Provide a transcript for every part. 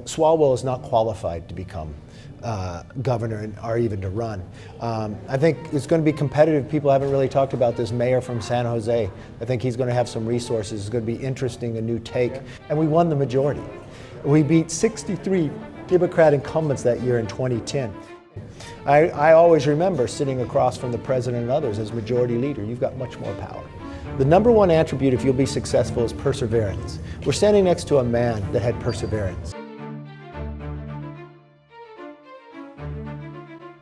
Swalwell is not qualified to become governor or even to run. I think it's going to be competitive. People haven't really talked about this mayor from San Jose. I think he's going to have some resources. It's going to be interesting, a new take. And we won the majority. We beat 63 Democrat incumbents that year in 2010. I always remember sitting across from the president and others as majority leader. You've got much more power. The number one attribute if you'll be successful is perseverance. We're standing next to a man that had perseverance.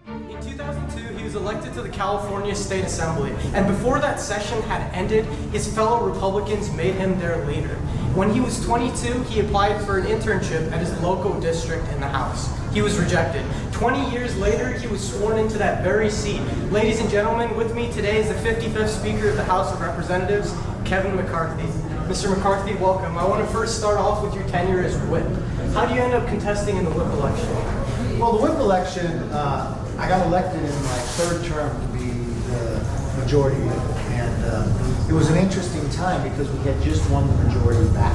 In 2002, he was elected to the California State Assembly, and before that session had ended, his fellow Republicans made him their leader. When he was 22, he applied for an internship at his local district in the House. He was rejected. 20 years later, he was sworn into that very seat. Ladies and gentlemen, with me today is the 55th Speaker of the House of Representatives, Kevin McCarthy. Mr. McCarthy, welcome. I want to first start off with your tenure as whip. How do you end up contesting in the whip election? Well, the whip election, I got elected in my third term to be the majority whip. And it was an interesting time because we had just won the majority back.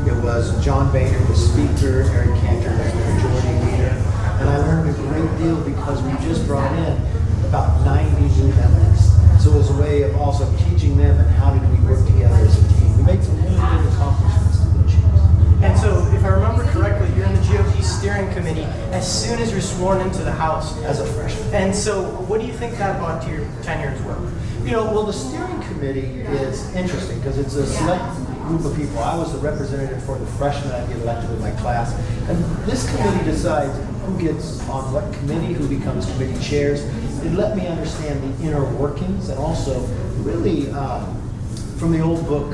It was John Boehner, the Speaker, Eric Cantor, as the majority leader. And I learned a great deal because we just brought in about 90 new members. So it was a way of also teaching them and how did we work together as a team. We made some really good accomplishments to achieve. And so, if I remember correctly, you're in the GOP steering committee as soon as you're sworn into the House. As a freshman. And so, what do you think that brought to your tenure as well? You know, well, the steering committee is interesting because it's a select group of people. I was the representative for the freshmen. I get elected with my class. And this committee decides who gets on what committee, who becomes committee chairs. It let me understand the inner workings and also really from the old book,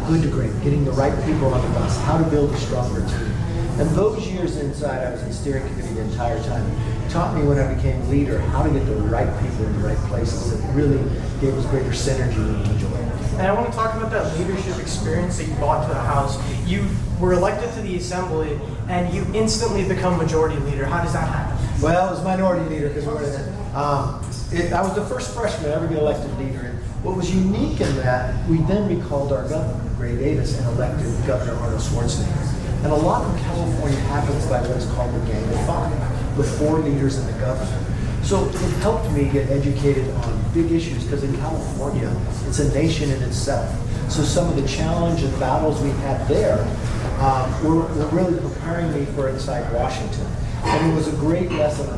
Good to Great, getting the right people on the bus, how to build a stronger team. And those years inside, I was in the steering committee the entire time, taught me when I became leader how to get the right people in the right places. It really gave us greater synergy and enjoyment. And I want to talk about that leadership experience that you brought to the House. You were elected to the Assembly, and you instantly become majority leader. How does that happen? Well, it was minority leader because we were in it. I was the first freshman to ever get elected leader. And what was unique in that, we then recalled our governor, Gray Davis, and elected Governor Arnold Schwarzenegger. And a lot in California happens by what is called the Gang of Five, the four leaders and the governor. So it helped me get educated on big issues because in California, it's a nation in itself. So some of the challenge and battles we had there were really preparing me for inside Washington. And it was a great lesson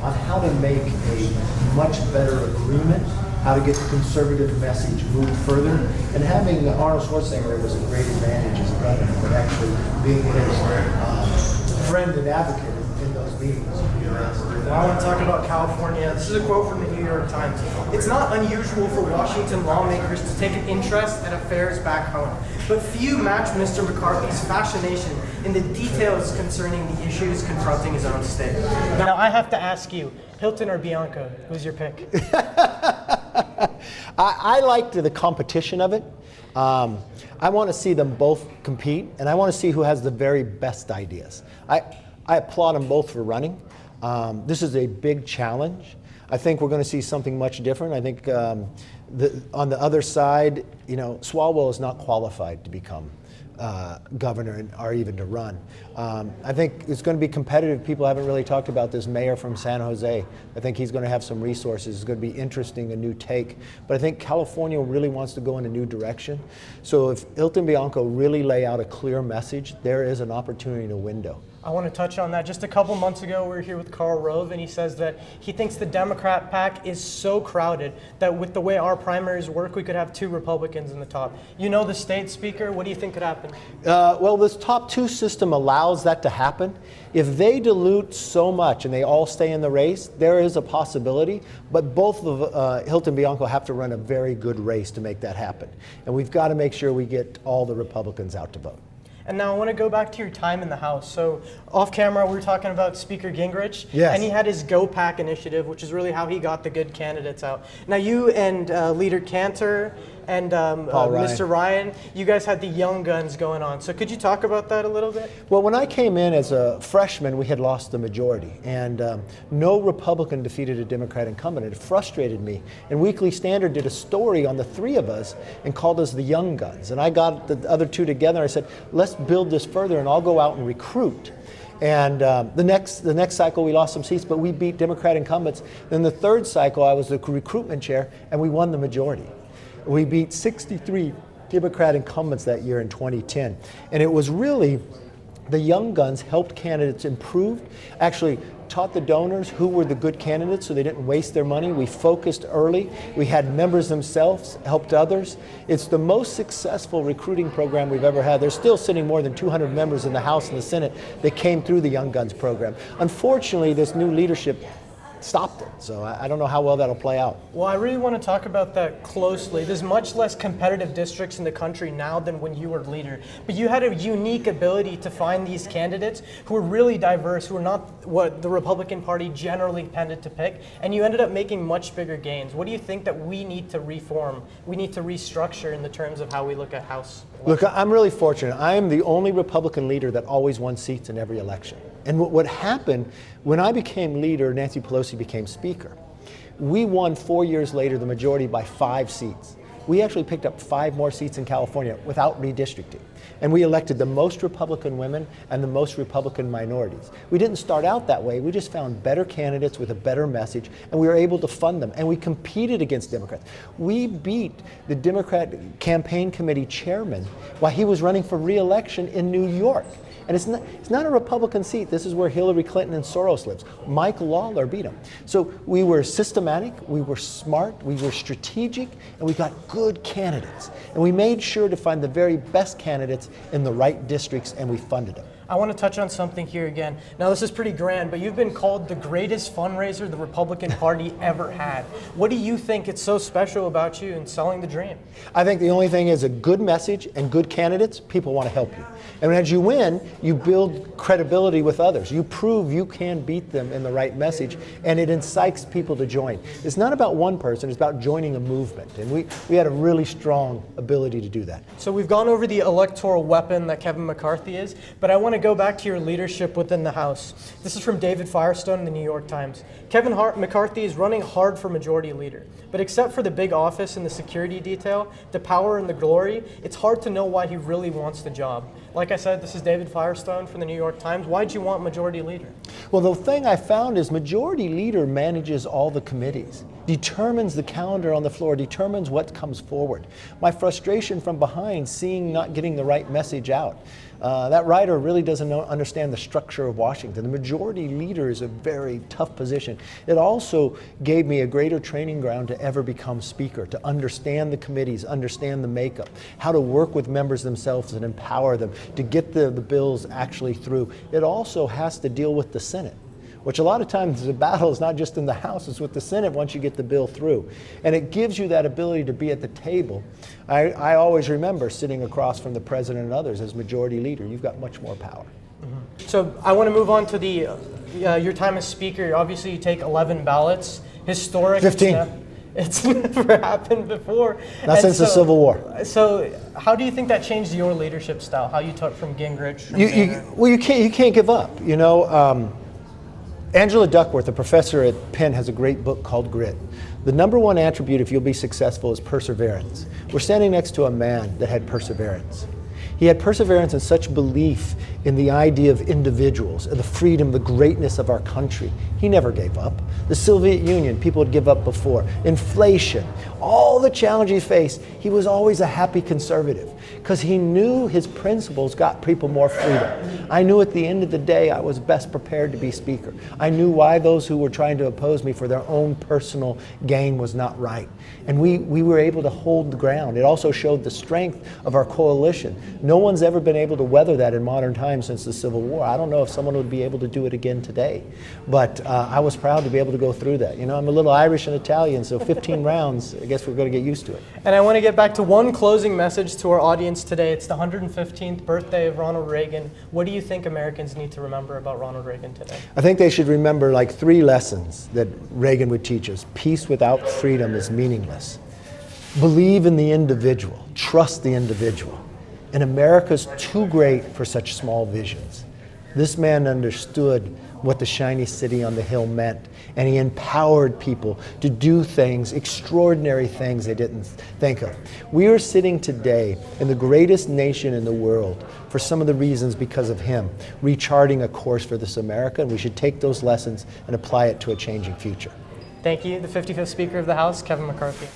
on how to make a much better agreement, how to get the conservative message moved further. And having Arnold Schwarzenegger was a great advantage as a governor, but actually being his friend and advocate in those meetings. Well, I want to talk about California. This is a quote from the New York Times. It's not unusual for Washington lawmakers to take an interest at affairs back home, but few match Mr. McCarthy's fascination in the details concerning the issues confronting his own state. Now, I have to ask you, Hilton or Bianco, who's your pick? I liked the competition of it. I want to see them both compete, and I want to see who has the very best ideas. I applaud them both for running. This is a big challenge. I think we're going to see something much different. I think on the other side, you know, Swalwell is not qualified to become governor or even to run. I think it's going to be competitive. People haven't really talked about this mayor from San Jose. I think he's going to have some resources. It's going to be interesting, a new take. But I think California really wants to go in a new direction. So if Hilton Bianco really lay out a clear message, there is an opportunity, a window. I want to touch on that. Just a couple months ago, we were here with Karl Rove, and he says that he thinks the Democrat pack is so crowded that with the way our primaries work, we could have two Republicans in the top. You know the state speaker. What do you think could happen? Well, this top two system allows that to happen. If they dilute so much and they all stay in the race, there is a possibility. But both of Hilton and Bianco have to run a very good race to make that happen. And we've got to make sure we get all the Republicans out to vote. And now I want to go back to your time in the House. So off camera, we were talking about Speaker Gingrich. Yes. And he had his Go Pack initiative, which is really how he got the good candidates out. Now you and Leader Cantor and Paul Ryan. Mr. Ryan, you guys had the young guns going on. So could you talk about that a little bit? Well, when I came in as a freshman, we had lost the majority, and no Republican defeated a Democrat incumbent. It frustrated me. And Weekly Standard did a story on the three of us and called us the young guns. And I got the other two together and I said, let's build this further and I'll go out and recruit. And the next cycle we lost some seats, but we beat Democrat incumbents. Then the third cycle I was the recruitment chair and we won the majority. We beat 63 Democrat incumbents that year in 2010. And it was really the young guns helped candidates improve, actually taught the donors who were the good candidates so they didn't waste their money. We focused early. We had members themselves, helped others. It's the most successful recruiting program we've ever had. There's still sitting more than 200 members in the House and the Senate that came through the Young Guns program. Unfortunately, this new leadership stopped it. So I don't know how well that'll play out. Well, I really want to talk about that closely. There's much less competitive districts in the country now than when you were leader. But you had a unique ability to find these candidates who were really diverse, who were not what the Republican Party generally tended to pick, and you ended up making much bigger gains. What do you think that we need to reform, we need to restructure in the terms of how we look at House elections? Look, I'm really fortunate. I am the only Republican leader that always won seats in every election. And what happened, when I became leader, Nancy Pelosi became speaker. We won 4 years later the majority by 5 seats. We actually picked up 5 more seats in California without redistricting. And we elected the most Republican women and the most Republican minorities. We didn't start out that way. We just found better candidates with a better message, and we were able to fund them. And we competed against Democrats. We beat the Democrat campaign committee chairman while he was running for re-election in New York. And it's not a Republican seat. This is where Hillary Clinton and Soros lives. Mike Lawler beat him. So we were systematic, we were smart, we were strategic, and we got good candidates. And we made sure to find the very best candidates in the right districts, and we funded them. I want to touch on something here again. Now, this is pretty grand, but you've been called the greatest fundraiser the Republican Party ever had. What do you think it's so special about you in selling the dream? I think the only thing is a good message and good candidates, people want to help you. And as you win, you build credibility with others. You prove you can beat them in the right message, and it incites people to join. It's not about one person, it's about joining a movement. And we had a really strong ability to do that. So we've gone over the electoral weapon that Kevin McCarthy is, but I want to go back to your leadership within the House. This is from David Firestone in the New York Times. Kevin McCarthy is running hard for majority leader, but except for the big office and the security detail, the power and the glory, it's hard to know why he really wants the job. Like I said, this is David Firestone from the New York Times. Why'd you want majority leader? Well, the thing I found is majority leader manages all the committees, determines the calendar on the floor, determines what comes forward. My frustration from behind, seeing not getting the right message out. That writer really doesn't understand the structure of Washington. The majority leader is a very tough position. It also gave me a greater training ground to ever become speaker, to understand the committees, understand the makeup, how to work with members themselves and empower them to get the bills actually through. It also has to deal with the Senate, which a lot of times the battle is not just in the House, it's with the Senate once you get the bill through. And it gives you that ability to be at the table. I always remember sitting across from the president and others as majority leader. You've got much more power. Mm-hmm. So I want to move on to your time as speaker. Obviously you take 11 ballots, historic. 15. It's never happened before. Not since the Civil War. So how do you think that changed your leadership style? How you took from Gingrich? Well, you can't give up. You know, Angela Duckworth, a professor at Penn, has a great book called Grit. The number one attribute if you'll be successful is perseverance. We're standing next to a man that had perseverance. He had perseverance and such belief in the idea of individuals, and the freedom, the greatness of our country. He never gave up. The Soviet Union, people would give up before. Inflation, all the challenges he faced, he was always a happy conservative because he knew his principles got people more freedom. I knew at the end of the day I was best prepared to be speaker. I knew why those who were trying to oppose me for their own personal gain was not right. And we were able to hold the ground. It also showed the strength of our coalition. No one's ever been able to weather that in modern times since the Civil War. I don't know if someone would be able to do it again today. But I was proud to be able to go through that. You know, I'm a little Irish and Italian, so 15 rounds, I guess we're going to get used to it. And I want to get back to one closing message to our audience today. It's the 115th birthday of Ronald Reagan. What do you think Americans need to remember about Ronald Reagan today? I think they should remember like 3 lessons that Reagan would teach us. Peace without freedom is meaningless. Believe in the individual, trust the individual. And America's too great for such small visions. This man understood what the shiny city on the hill meant, and he empowered people to do things, extraordinary things they didn't think of. We are sitting today in the greatest nation in the world for some of the reasons because of him, recharting a course for this America, and we should take those lessons and apply it to a changing future. Thank you, the 55th Speaker of the House, Kevin McCarthy.